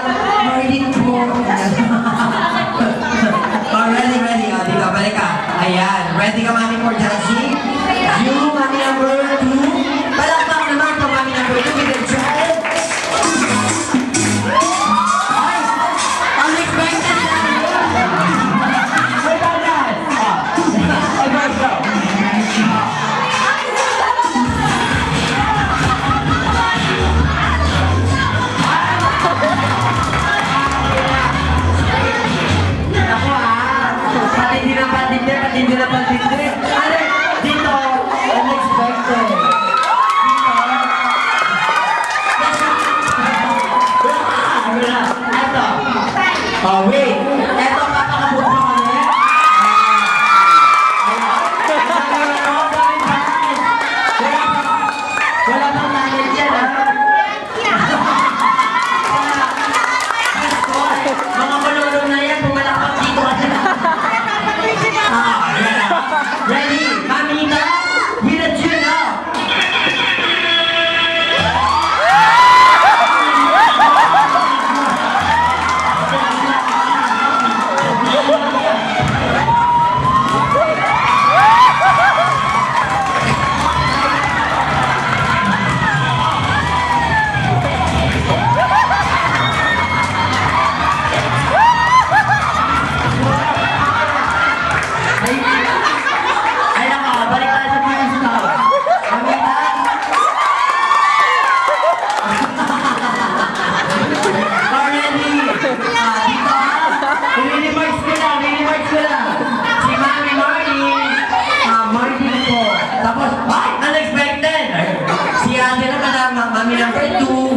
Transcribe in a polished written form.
Marlin po. Oh, ready. O, dito, balik ka. Ayan. Ready ka, mami, for dancing? You, mami number 2. Palakpak naman po, mami number 2 with the child. Ay! Unexpected na! Wait on that! Ay, go! Patindi na patindi. Ale, dito, unexpected. Dito. Eto. Oh, wait. Eto, papakabot mo kami. Wala pang talent yan, ha? Mga malulong na yan, pumalakpak dito ka na. Ready? Mamita? With a tune up! Tapos, unexpected! Si ate na Mami number 2.